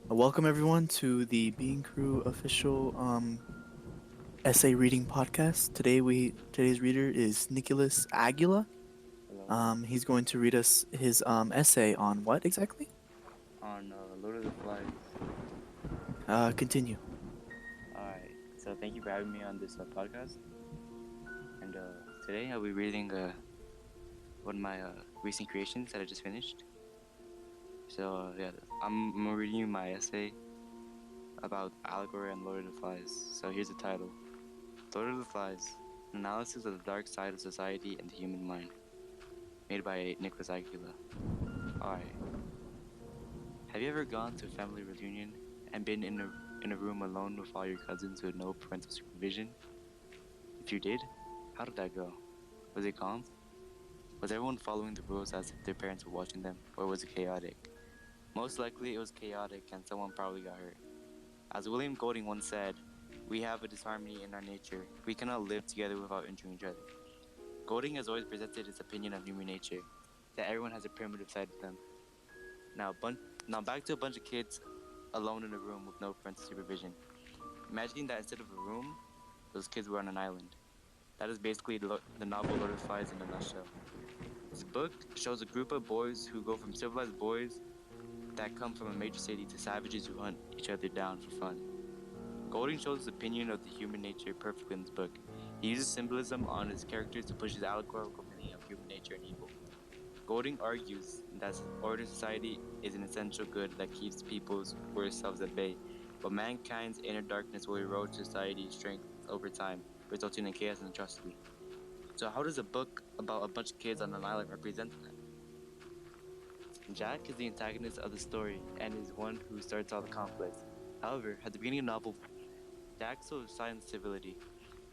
Welcome everyone to the Bean Crew official essay reading podcast. Today's reader is Nicholas Aguila. Hello. He's going to read us his essay on what exactly? On Lord of the Flies. Continue. Alright, so thank you for having me on this podcast. And today I'll be reading one of my recent creations that I just finished. So, yeah, I'm reading you my essay about allegory and Lord of the Flies. So, here's the title Lord of the Flies, an analysis of the dark side of society and the human mind, made by Nicholas Aguila. Alright, have you ever gone to a family reunion and been in a room alone with all your cousins with no parental supervision? If you did, how did that go? Was it calm? Was everyone following the rules as if their parents were watching them, or was it chaotic? Most likely it was chaotic and someone probably got hurt. As William Golding once said, we have a disharmony in our nature. We cannot live together without injuring each other. Golding has always presented his opinion of human nature, that everyone has a primitive side to them. Now back to a bunch of kids alone in a room with no parental supervision. Imagine that instead of a room, those kids were on an island. That is basically the novel Lord of the Flies in a nutshell. This book shows a group of boys who go from civilized boys that come from a major city to savages who hunt each other down for fun. Golding shows his opinion of the human nature perfectly in this book. He uses symbolism on his characters to push his allegorical meaning of human nature and evil. Golding argues that ordered society is an essential good that keeps people's worst selves at bay, but mankind's inner darkness will erode society's strength over time, resulting in chaos and atrocity. So how does a book about a bunch of kids on an island represent that? Jack is the antagonist of the story and is one who starts all the conflict. However, at the beginning of the novel, Jack shows signs of civility.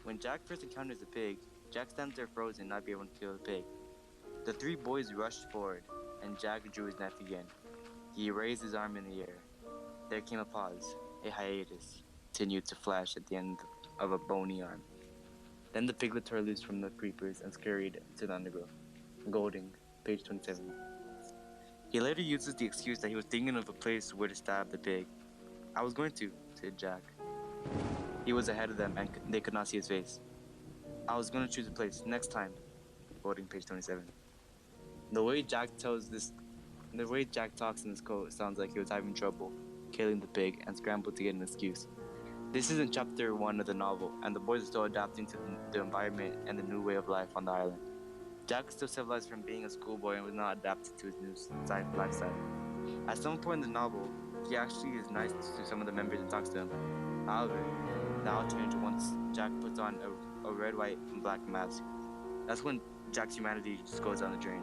When Jack first encounters a pig, Jack stands there frozen, not being able to kill the pig. The three boys rushed forward, and Jack drew his knife again. He raised his arm in the air. There came a pause, a hiatus, continued to flash at the end of a bony arm. Then the piglet tore loose from the creepers and scurried to the undergrowth. Golding, page 27. He later uses the excuse that he was thinking of a place where to stab the pig. I was going to, said Jack. He was ahead of them and they could not see his face. I was going to choose a place next time. Golding, page 27. The way Jack talks in this quote sounds like he was having trouble killing the pig and scrambled to get an excuse. This is in chapter 1 of the novel, and the boys are still adapting to the environment and the new way of life on the island. Jack is still civilized from being a schoolboy and was not adapted to his new lifestyle. At some point in the novel, he actually is nice to some of the members and talks to them. However, that'll change once Jack puts on a red, white, and black mask. That's when Jack's humanity just goes down the drain.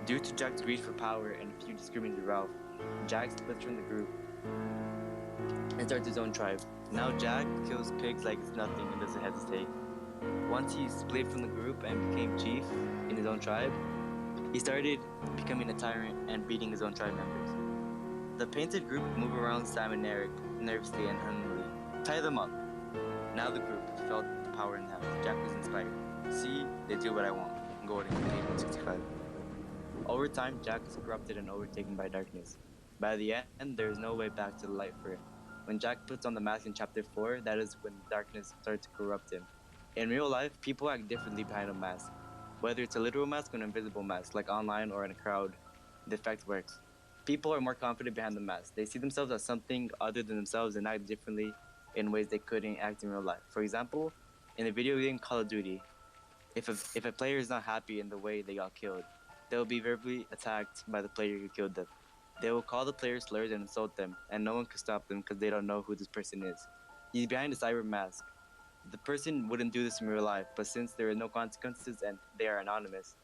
Due to Jack's greed for power and a few disagreements with Ralph, Jack splits from the group and starts his own tribe. Now Jack kills pigs like it's nothing and doesn't hesitate. Once he split from the group and became chief in his own tribe, he started becoming a tyrant and beating his own tribe members. The painted group move around Sam and Eric nervously and hummingly. Tie them up! Now the group felt the power in the house. Jack was inspired. See, they do what I want. Gordon, page 165. Over time, Jack is corrupted and overtaken by darkness. By the end, there is no way back to the light for him. When Jack puts on the mask in chapter 4, that is when darkness starts to corrupt him. In real life, people act differently behind a mask. Whether it's a literal mask or an invisible mask, like online or in a crowd, the effect works. People are more confident behind the mask. They see themselves as something other than themselves and act differently in ways they couldn't act in real life. For example, in the video game Call of Duty, if a player is not happy in the way they got killed, they will be verbally attacked by the player who killed them. They will call the player slurs and insult them, and no one can stop them because they don't know who this person is. He's behind a cyber mask. The person wouldn't do this in real life, but since there are no consequences and they are anonymous,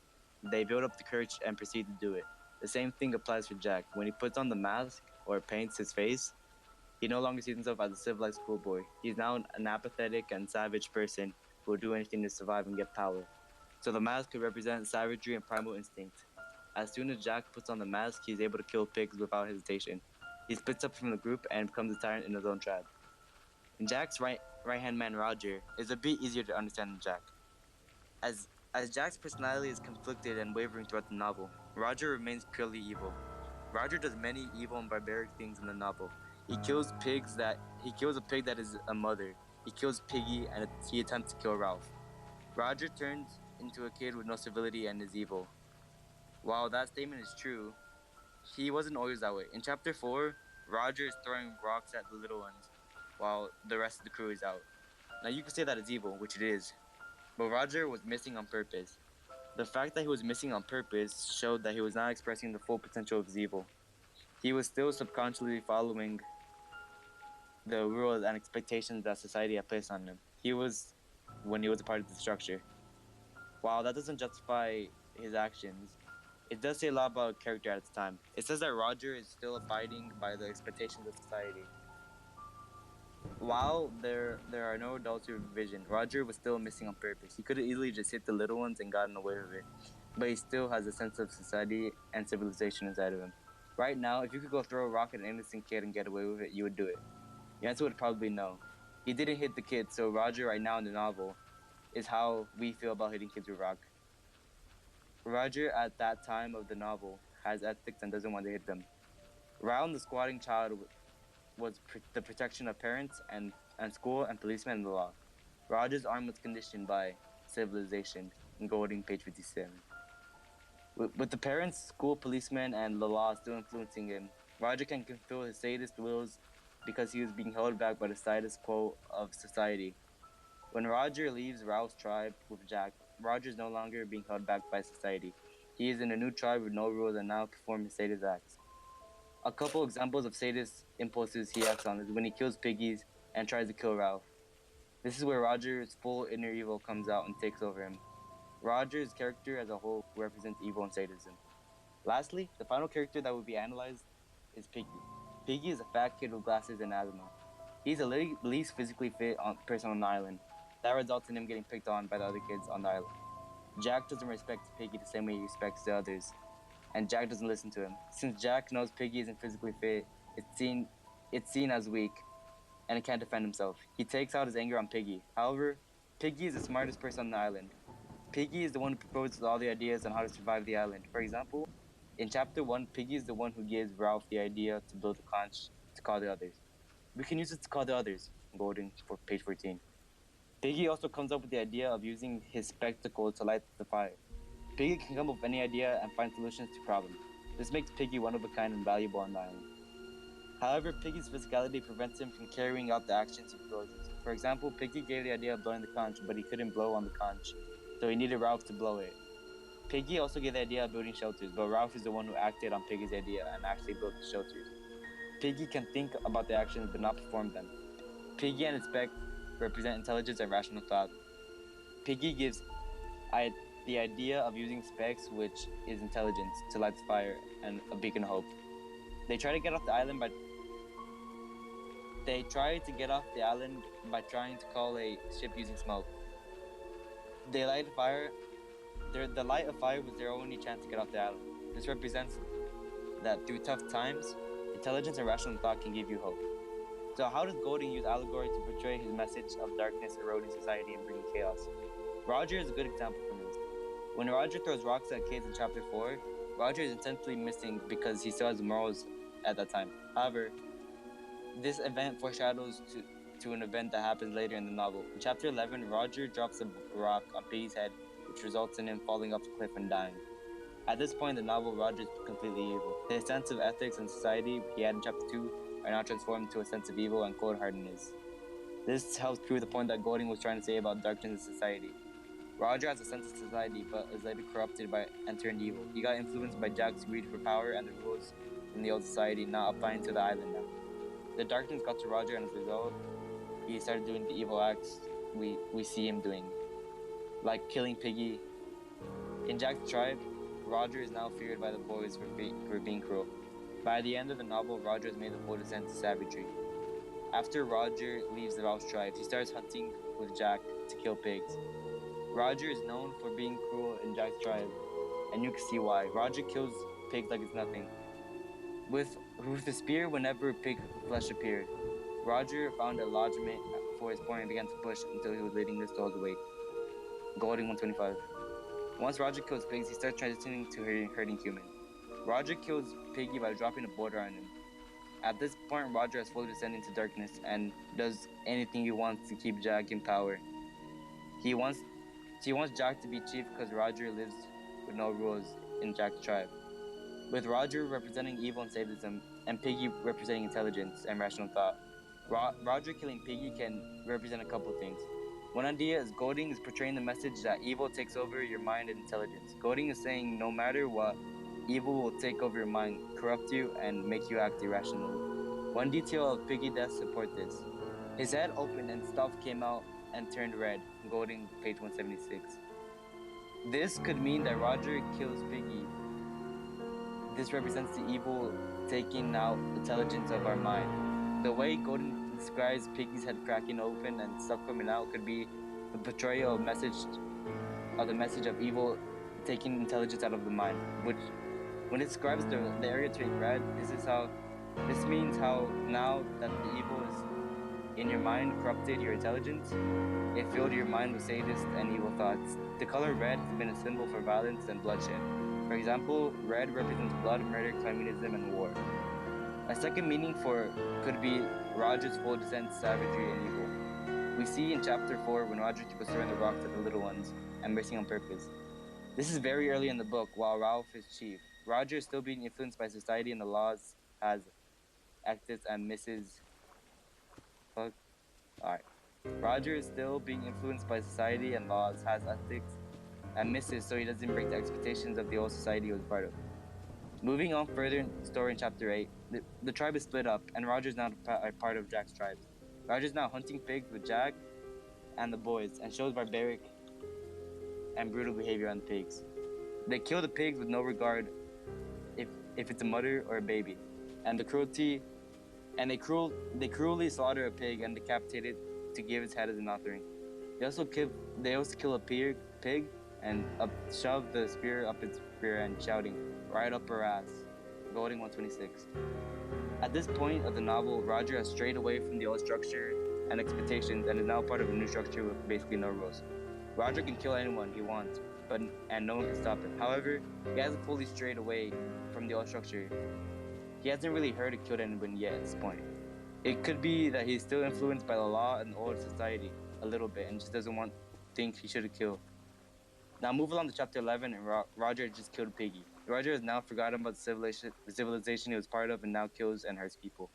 they build up the courage and proceed to do it. The same thing applies for Jack. When he puts on the mask or paints his face, he no longer sees himself as a civilized schoolboy. He's now an apathetic and savage person who will do anything to survive and get power. So the mask could represent savagery and primal instinct. As soon as Jack puts on the mask, he's able to kill pigs without hesitation. He splits up from the group and becomes a tyrant in his own tribe. And Jack's right-hand man Roger is a bit easier to understand than Jack. As Jack's personality is conflicted and wavering throughout the novel, Roger remains purely evil. Roger does many evil and barbaric things in the novel. He kills a pig that is a mother. He kills Piggy and he attempts to kill Ralph. Roger turns into a kid with no civility and is evil. While that statement is true, he wasn't always that way. In chapter 4, Roger is throwing rocks at the little ones while the rest of the crew is out. Now you could say that it's evil, which it is, but Roger was missing on purpose. The fact that he was missing on purpose showed that he was not expressing the full potential of his evil. He was still subconsciously following the rules and expectations that society had placed on him. When he was a part of the structure. While that doesn't justify his actions, it does say a lot about character at its time. It says that Roger is still abiding by the expectations of society. While there are no adults with vision, Roger was still missing on purpose. He could have easily just hit the little ones and gotten away with it, but he still has a sense of society and civilization inside of him. Right now, if you could go throw a rock at an innocent kid and get away with it, you would do it. The answer would probably no. He didn't hit the kid, so Roger right now in the novel is how we feel about hitting kids with rock. Roger at that time of the novel has ethics and doesn't want to hit them. Round the squatting child was the protection of parents and school and policemen and the law. Roger's arm was conditioned by civilization. In Golding, page 57. With the parents, school, policemen, and the law still influencing him, Roger can fulfill his sadist wills because he was being held back by the status quo of society. When Roger leaves Ralph's tribe with Jack, Roger is no longer being held back by society. He is in a new tribe with no rules and now performing sadist acts. A couple examples of sadist impulses he acts on is when he kills piggies and tries to kill Ralph. This is where Roger's full inner evil comes out and takes over him. Roger's character as a whole represents evil and sadism. Lastly, the final character that will be analyzed is Piggy. Piggy is a fat kid with glasses and asthma. He's the least physically fit person on the island. That results in him getting picked on by the other kids on the island. Jack doesn't respect Piggy the same way he respects the others, and Jack doesn't listen to him. Since Jack knows Piggy isn't physically fit, it's seen as weak, and he can't defend himself. He takes out his anger on Piggy. However, Piggy is the smartest person on the island. Piggy is the one who proposes all the ideas on how to survive the island. For example, in chapter 1, Piggy is the one who gives Ralph the idea to build a conch to call the others. We can use it to call the others. Golden for page 14. Piggy also comes up with the idea of using his spectacle to light the fire. Piggy can come up with any idea and find solutions to problems. This makes Piggy one of a kind and valuable on the island. However, Piggy's physicality prevents him from carrying out the actions he proposes. For example, Piggy gave the idea of blowing the conch, but he couldn't blow on the conch, so he needed Ralph to blow it. Piggy also gave the idea of building shelters, but Ralph is the one who acted on Piggy's idea and actually built the shelters. Piggy can think about the actions but not perform them. Piggy and his spec represent intelligence and rational thought. Piggy gives the idea of using specs, which is intelligence, to light the fire and a beacon of hope. They try to get off the island by trying to call a ship using smoke. They light a fire. The light of fire was their only chance to get off the island. This represents that through tough times, intelligence and rational thought can give you hope. So how does Golding use allegory to portray his message of darkness eroding society and bringing chaos? Roger is a good example for this. When Roger throws rocks at kids in chapter 4, Roger is intensely missing because he still has morals at that time. However, this event foreshadows to an event that happens later in the novel. In chapter 11, Roger drops a rock on Piggy's head, which results in him falling off the cliff and dying. At this point in the novel, Roger is completely evil. His sense of ethics and society he had in chapter 2 are now transformed into a sense of evil and cold-heartedness. This helps prove the point that Golding was trying to say about darkness in society. Roger has a sense of society, but is later corrupted by and turned evil. He got influenced by Jack's greed for power and the rules from the old society, not applying to the island now. The darkness got to Roger, and as a result, he started doing the evil acts we see him doing, like killing Piggy. In Jack's tribe, Roger is now feared by the boys for being cruel. By the end of the novel, Roger has made the full descent to savagery. After Roger leaves the Ralph tribe, he starts hunting with Jack to kill pigs. Roger is known for being cruel in Jack's tribe, and you can see why. Roger kills pigs like it's nothing. With the spear whenever pig flesh appeared, Roger found a lodgment for his point and began to push until he was leading his dogs away. Golding 125. Once Roger kills pigs, he starts transitioning to hurting humans. Roger kills Piggy by dropping a boulder on him. At this point, Roger has fully descended into darkness and does anything he wants to keep Jack in power. He wants Jack to be chief because Roger lives with no rules in Jack's tribe. With Roger representing evil and sadism, and Piggy representing intelligence and rational thought. Roger killing Piggy can represent a couple things. One idea is goading is portraying the message that evil takes over your mind and intelligence. Goading is saying no matter what, evil will take over your mind, corrupt you, and make you act irrationally. One detail of Piggy death support this. His head opened and stuff came out and turned red, goading page 176. This could mean that Roger kills Piggy. This represents the evil taking out intelligence of our mind. The way Golden describes Piggy's head cracking open and stuff coming out could be the portrayal of the message of evil taking intelligence out of the mind. Which, when it describes the area turning red, this means how now that the evil is in your mind corrupted your intelligence, it filled your mind with sadist and evil thoughts. The color red has been a symbol for violence and bloodshed. For example, red represents blood, murder, communism, and war. A second meaning could be Roger's full descent, savagery, and evil. We see in chapter 4 when Roger keeps throwing the rocks at the little ones and racing on purpose. This is very early in the book, while Ralph is chief. Roger is still being influenced by society and the laws as actors and Mrs. Fuck. Alright. Roger is still being influenced by society and laws, has ethics, and misses so he doesn't break the expectations of the old society he was part of. Moving on further in the story in chapter 8, the tribe is split up, and Roger is now a part of Jack's tribe. Roger is now hunting pigs with Jack and the boys, and shows barbaric and brutal behavior on the pigs. They kill the pigs with no regard if it's a mother or a baby, and they cruelly slaughter a pig and decapitate it to give its head as an offering. They also kill a pig and shove the spear up its rear end, shouting, "Right up her ass," voting 126. At this point of the novel, Roger has strayed away from the old structure and expectations and is now part of a new structure with basically no rules. Roger can kill anyone he wants, and no one can stop him. However, he hasn't fully strayed away from the old structure. He hasn't really hurt or killed anyone yet at this point. It could be that he's still influenced by the law and the old society a little bit and just doesn't think he should have killed. Now move along to chapter 11 and Roger just killed Piggy. Roger has now forgotten about the civilization he was part of and now kills and hurts people.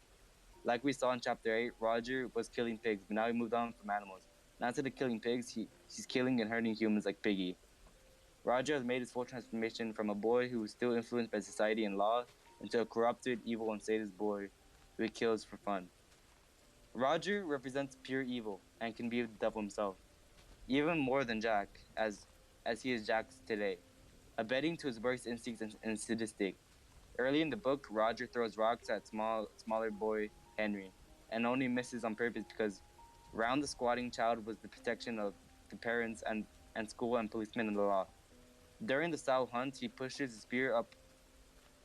Like we saw in chapter 8, Roger was killing pigs, but now he moved on from animals. Now instead of killing pigs, he's killing and hurting humans like Piggy. Roger has made his full transformation from a boy who was still influenced by society and law into a corrupted, evil, and sadist boy who he kills for fun. Roger represents pure evil and can be the devil himself, even more than Jack, as he is Jack's today, abetting to his worst instincts and sadistic. Early in the book, Roger throws rocks at smaller boy Henry, and only misses on purpose because round the squatting child was the protection of the parents and school and policemen and the law. During the sow hunt, he pushes his spear up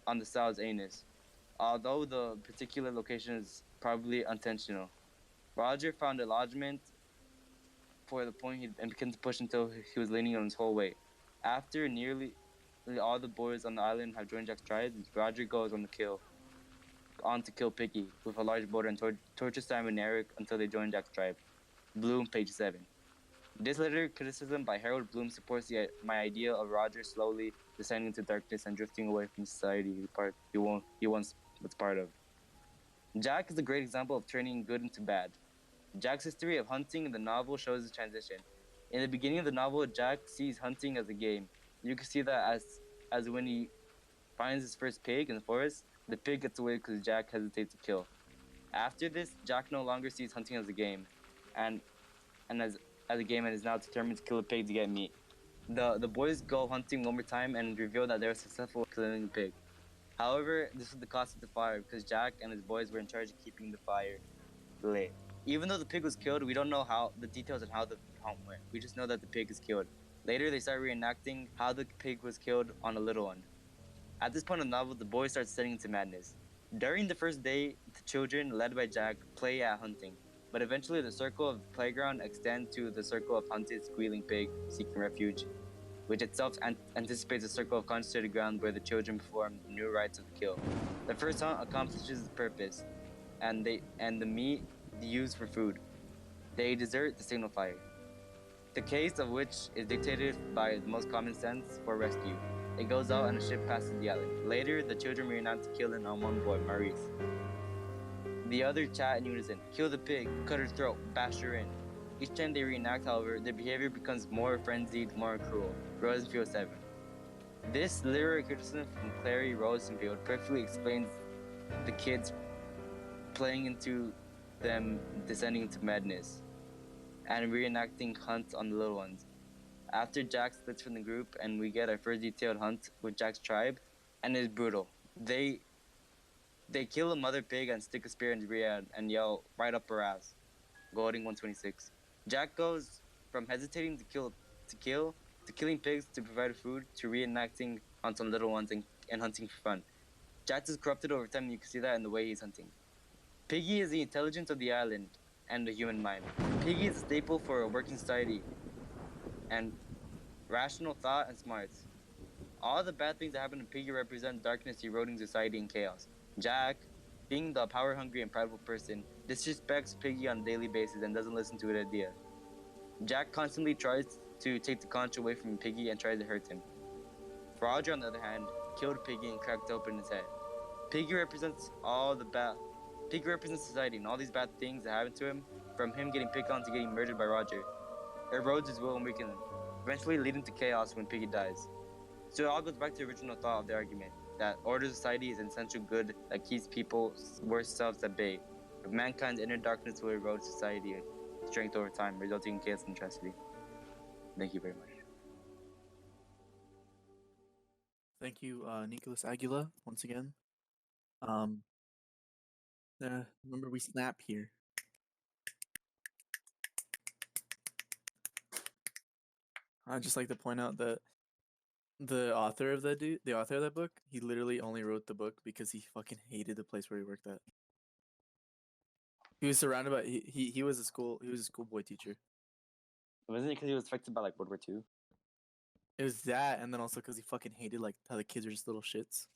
on the sow's anus, although the particular location is probably intentional. Roger found a lodgment for the point and began to push until he was leaning on his whole weight. After nearly all the boys on the island have joined Jack's tribe, Roger goes on to kill Piggy with a large boulder and torture Simon and Eric until they join Jack's tribe. Bloom, page 7. This later criticism by Harold Bloom supports my idea of Roger slowly descending into darkness and drifting away from society he once was part of. Jack is a great example of turning good into bad. Jack's history of hunting in the novel shows his transition. In the beginning of the novel, Jack sees hunting as a game. You can see that as when he finds his first pig in the forest, the pig gets away because Jack hesitates to kill. After this, Jack no longer sees hunting as a game, and as a game and is now determined to kill a pig to get meat. The boys go hunting one more time and reveal that they were successful killing a pig. However, this was the cost of the fire because Jack and his boys were in charge of keeping the fire lit. Even though the pig was killed, we don't know the details on how the hunt went. We just know that the pig is killed. Later, they start reenacting how the pig was killed on a little one. At this point in the novel, the boys start setting into madness. During the first day, the children, led by Jack, play at hunting. But eventually, the circle of playground extends to the circle of hunted, squealing pig seeking refuge. which itself anticipates a circle of consecrated ground where the children perform the new rites of the kill. The first hunt accomplishes its purpose, and the meat used for food. They desert the signal fire, the case of which is dictated by the most common sense for rescue. It goes out and a ship passes the island. Later, the children reenact the killing on one boy, Maurice. The other chat in unison: kill the pig, cut her throat, bash her in. Each time they reenact, however, their behavior becomes more frenzied, more cruel. Rosenfield 7. This literary criticism from Clary Rosenfield perfectly explains the kids playing into them descending into madness and reenacting hunts on the little ones. After Jack splits from the group and we get our first detailed hunt with Jack's tribe, and it's brutal. They kill a mother pig and stick a spear in Riyadh and yell, right up her ass. Golding 126. Jack goes from hesitating to killing pigs to provide food, to reenacting hunts on little ones and hunting for fun. Jack is corrupted over time, and you can see that in the way he's hunting. Piggy is the intelligence of the island and the human mind. Piggy is a staple for a working society and rational thought and smarts. All the bad things that happen to Piggy represent darkness, eroding society, and chaos. Jack, being the power-hungry and prideful person, disrespects Piggy on a daily basis and doesn't listen to his idea. Jack constantly tries to take the conch away from Piggy and tries to hurt him. Roger, on the other hand, killed Piggy and cracked open his head. Piggy represents society and all these bad things that happen to him, from him getting picked on to getting murdered by Roger. Erodes his will and weakens him, eventually leading to chaos when Piggy dies. So it all goes back to the original thought of the argument, that order society is an essential good that keeps people's worst selves at bay. But mankind's inner darkness will erode society strength over time, resulting in chaos and tragedy. Thank you very much. Thank you, Nicholas Aguila, once again. Remember we snap here. I'd just like to point out that the author of that book, he literally only wrote the book because he fucking hated the place where he worked at. He was surrounded by he was a schoolboy teacher. Wasn't it because he was affected by like World War II? It was that, and then also because he fucking hated like how the kids were just little shits.